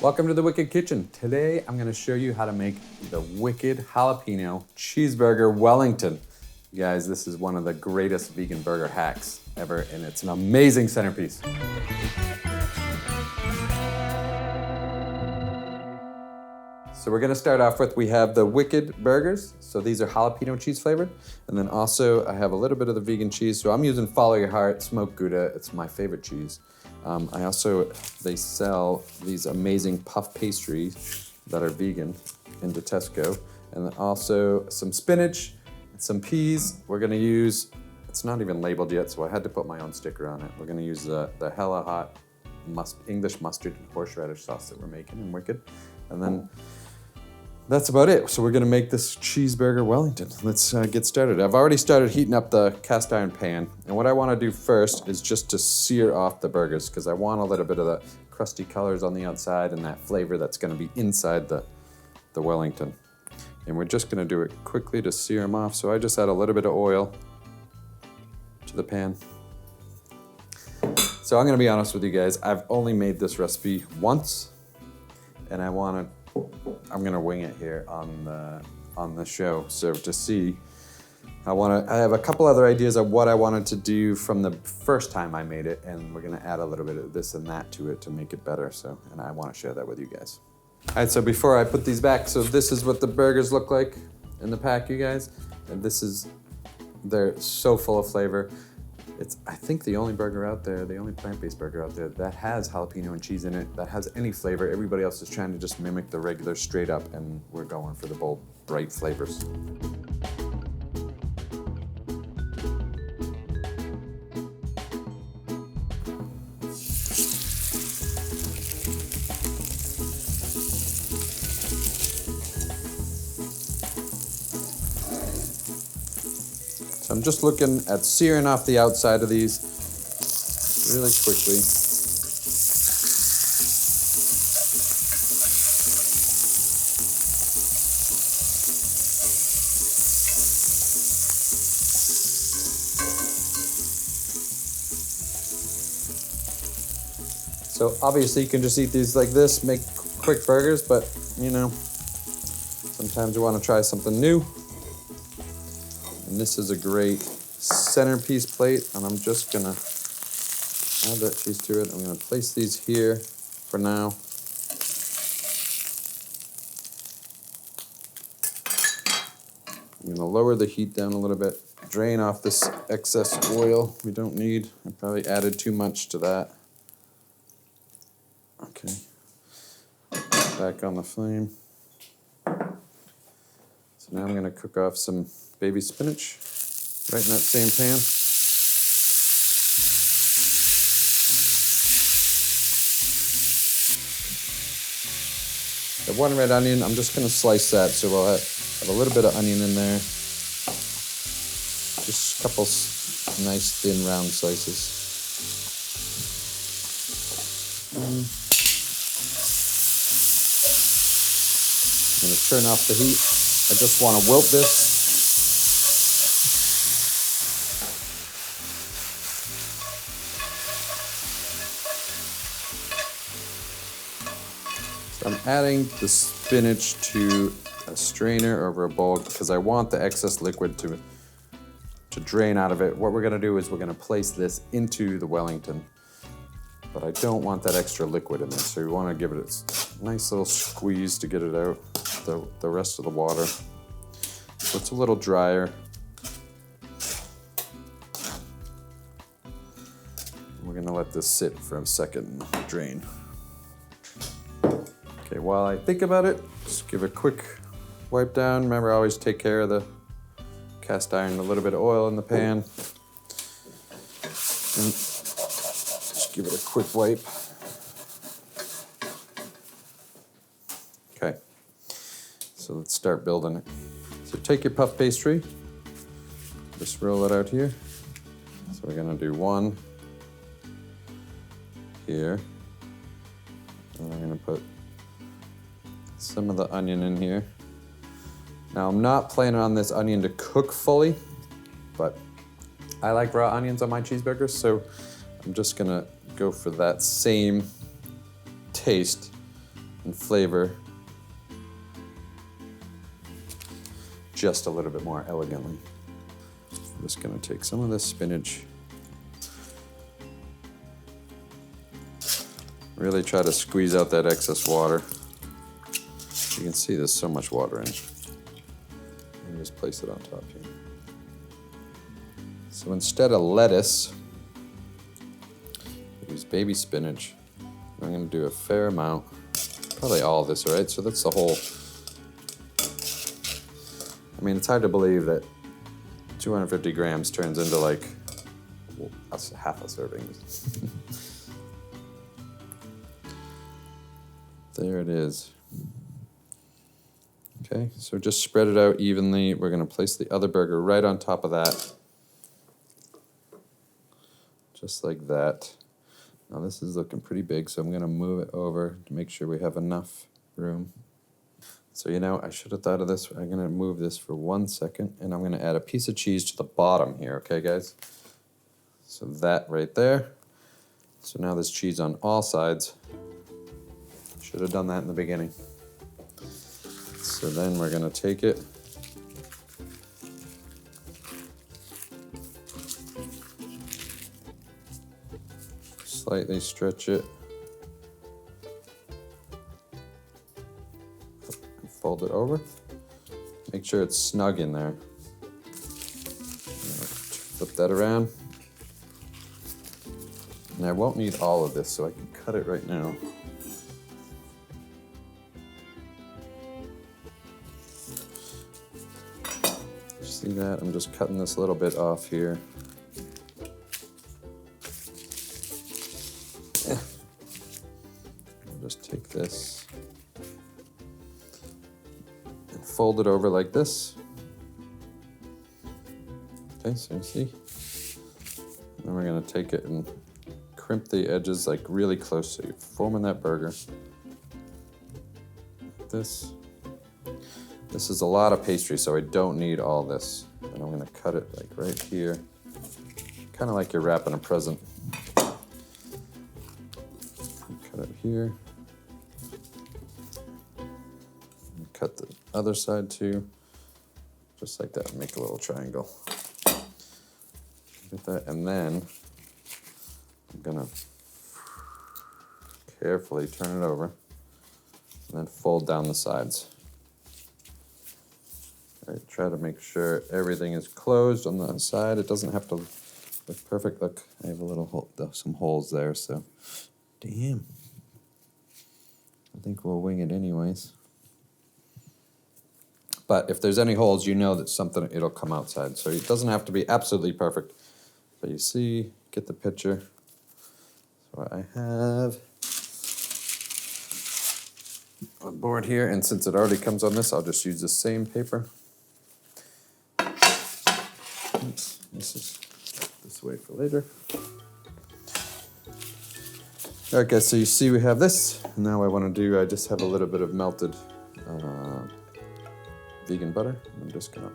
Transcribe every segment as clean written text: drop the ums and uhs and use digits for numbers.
Welcome to the Wicked Kitchen. Today I'm going to show you how to make the Wicked Jalapeno Cheeseburger Wellington. You guys, this is one of the greatest vegan burger hacks ever, and it's an amazing centerpiece. So we're going to start off with, we have the Wicked burgers. So these are jalapeno cheese flavored. And then also I have a little bit of the vegan cheese. So I'm using Follow Your Heart smoked Gouda. It's my favorite cheese. They sell these amazing puff pastries that are vegan into Tesco. And then also some spinach, some peas. We're gonna use, it's not even labeled yet, so I had to put my own sticker on it. We're gonna use the hella hot English mustard and horseradish sauce that we're making in Wicked. And then that's about it. So we're gonna make this cheeseburger Wellington. Let's get started. I've already started heating up the cast iron pan. And what I wanna do first is just to sear off the burgers because I want a little bit of the crusty colors on the outside and that flavor that's gonna be inside the Wellington. And we're just gonna do it quickly to sear them off. So I just add a little bit of oil to the pan. So I'm gonna be honest with you guys. I've only made this recipe once and I'm gonna wing it here on the show. So to see, I have a couple other ideas of what I wanted to do from the first time I made it, and we're gonna add a little bit of this and that to it to make it better. So, and I wanna share that with you guys. All right, so before I put these back, so this is what the burgers look like in the pack, you guys. And they're so full of flavor. It's, I think, the only burger out there, the only plant-based burger out there that has jalapeno and cheese in it, that has any flavor. Everybody else is trying to just mimic the regular straight up, and we're going for the bold, bright flavors. So I'm just looking at searing off the outside of these really quickly. So obviously you can just eat these like this, make quick burgers, but you know, sometimes you want to try something new. And this is a great centerpiece plate, and I'm just gonna add that cheese to it. I'm gonna place these here for now. I'm gonna lower the heat down a little bit, drain off this excess oil we don't need. I probably added too much to that. Okay, back on the flame. So now I'm gonna cook off some baby spinach right in that same pan. The one red onion, I'm just gonna slice that, so we'll have a little bit of onion in there. Just a couple nice thin round slices. I'm gonna turn off the heat. I just wanna wilt this. So I'm adding the spinach to a strainer over a bowl because I want the excess liquid to drain out of it. What we're gonna do is we're gonna place this into the Wellington, but I don't want that extra liquid in there. So you wanna give it a nice little squeeze to get it out, the rest of the water. So it's a little drier. We're gonna let this sit for a second and drain. Okay, while I think about it, just give a quick wipe down. Remember, I always take care of the cast iron, a little bit of oil in the pan. And just give it a quick wipe. Okay, so let's start building it. So take your puff pastry, just roll it out here. So we're gonna do one here. And I'm gonna put some of the onion in here. Now I'm not planning on this onion to cook fully, but I like raw onions on my cheeseburgers, so I'm just gonna go for that same taste and flavor just a little bit more elegantly. I'm just gonna take some of this spinach. Really try to squeeze out that excess water. You can see there's so much water in it. And just place it on top here. So instead of lettuce, I use baby spinach. I'm gonna do a fair amount, probably all of this, all right? So that's the whole, I mean, it's hard to believe that 250 grams turns into like half a serving. There it is. Okay, so just spread it out evenly. We're gonna place the other burger right on top of that. Just like that. Now this is looking pretty big, so I'm gonna move it over to make sure we have enough room. So you know, I should have thought of this. I'm gonna move this for 1 second, and I'm gonna add a piece of cheese to the bottom here, okay guys? So that right there. So now there's cheese on all sides. Should have done that in the beginning. So then we're gonna take it. Slightly stretch it. Fold it over. Make sure it's snug in there. Flip that around. And I won't need all of this, so I can cut it right now. See that? I'm just cutting this little bit off here. I'll just take this and fold it over like this. Okay, so you see? Then we're gonna take it and crimp the edges like really close so you're forming that burger. Like this. This is a lot of pastry, so I don't need all this. And I'm gonna cut it like right here. Kind of like you're wrapping a present. Cut it here. And cut the other side too. Just like that, make a little triangle. Get that, and then I'm gonna carefully turn it over and then fold down the sides. Right, try to make sure everything is closed on the side. It doesn't have to look perfect. Look, I have a little hole, some holes there, so damn. I think we'll wing it anyways. But if there's any holes, you know that something, it'll come outside. So it doesn't have to be absolutely perfect. But you see, get the picture. So I have a board here, and since it already comes on this, I'll just use the same paper. Oops, this way for later. All right, guys, so you see we have this. Now I want to do, I just have a little bit of melted vegan butter. I'm just gonna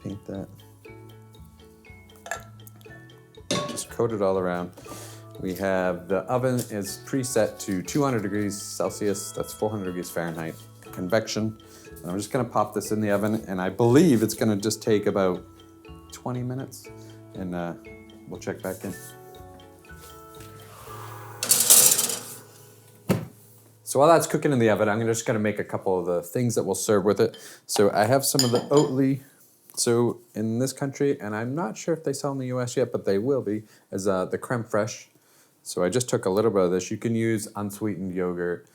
paint that. Just coat it all around. We have, the oven is preset to 200 degrees Celsius, that's 400 degrees Fahrenheit, convection. And I'm just gonna pop this in the oven, and I believe it's gonna just take about 20 minutes, and we'll check back in. So while that's cooking in the oven, I'm just gonna make a couple of the things that we'll serve with it. So I have some of the Oatly. So in this country, and I'm not sure if they sell in the US yet, but they will be, is the Crème fraiche. So I just took a little bit of this. You can use unsweetened yogurt.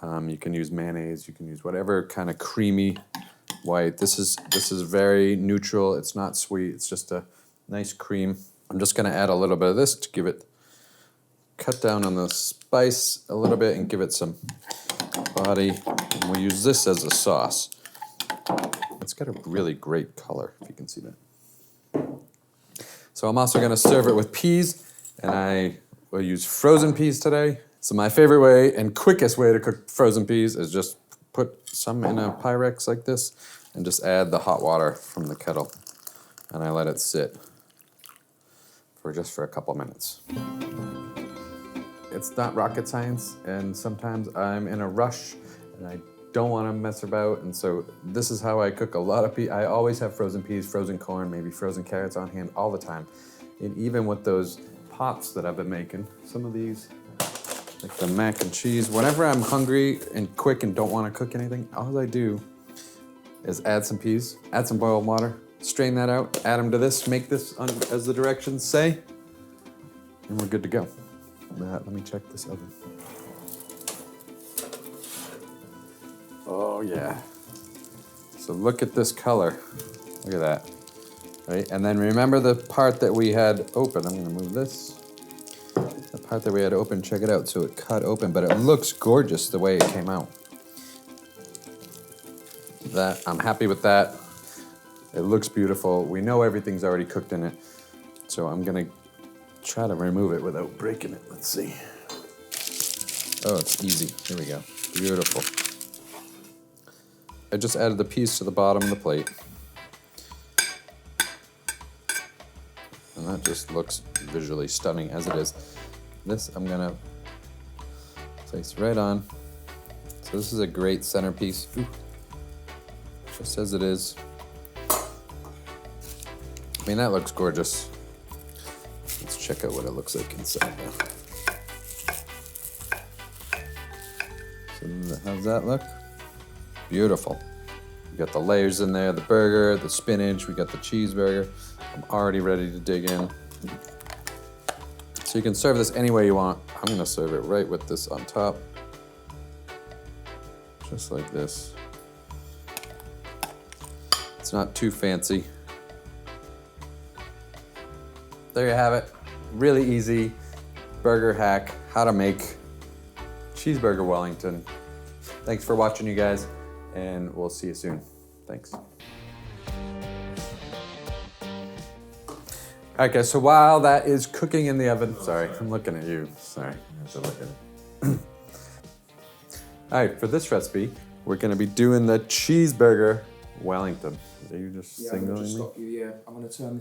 You can use mayonnaise. You can use whatever kind of creamy white. This is very neutral. It's not sweet. It's just a nice cream. I'm just gonna add a little bit of this to give it, cut down on the spice a little bit and give it some body. And we'll use this as a sauce. It's got a really great color, if you can see that. So I'm also gonna serve it with peas, and I will use frozen peas today. So my favorite way and quickest way to cook frozen peas is just put some in a Pyrex like this and just add the hot water from the kettle. And I let it sit for just a couple minutes. it's not rocket science, and sometimes I'm in a rush and I don't want to mess about, and so this is how I cook a lot of peas. I always have frozen peas, frozen corn, maybe frozen carrots on hand all the time. And even with those pots that I've been making, some of these, like the mac and cheese, whenever I'm hungry and quick and don't want to cook anything, all I do is add some peas, add some boiled water, strain that out, add them to this, make this as the directions say, and we're good to go. Let me check this oven. Oh yeah. So look at this color. Look at that. Right? And then remember the part that we had open. I'm gonna move this. The part that we had open, check it out. So it cut open, but it looks gorgeous the way it came out. That, I'm happy with that. It looks beautiful. We know everything's already cooked in it. So I'm gonna try to remove it without breaking it. Let's see. Oh, it's easy. Here we go. Beautiful. I just added the peas to the bottom of the plate. And that just looks visually stunning as it is. This I'm gonna place right on. So this is a great centerpiece. Ooh. Just as it is. I mean, that looks gorgeous. Let's check out what it looks like inside now. So how's that look? Beautiful. We got the layers in there, the burger, the spinach, we got the cheeseburger. I'm already ready to dig in. So you can serve this any way you want. I'm gonna serve it right with this on top. Just like this. It's not too fancy. There you have it. Really easy burger hack, how to make cheeseburger Wellington. Thanks for watching, you guys, and we'll see you soon. Thanks. All right, guys, so while that is cooking in the oven, sorry, I'm looking at you. Sorry, I have to look at it. All right, for this recipe, we're gonna be doing the cheeseburger Wellington. Are you just signaling me? Yeah, I'm gonna turn this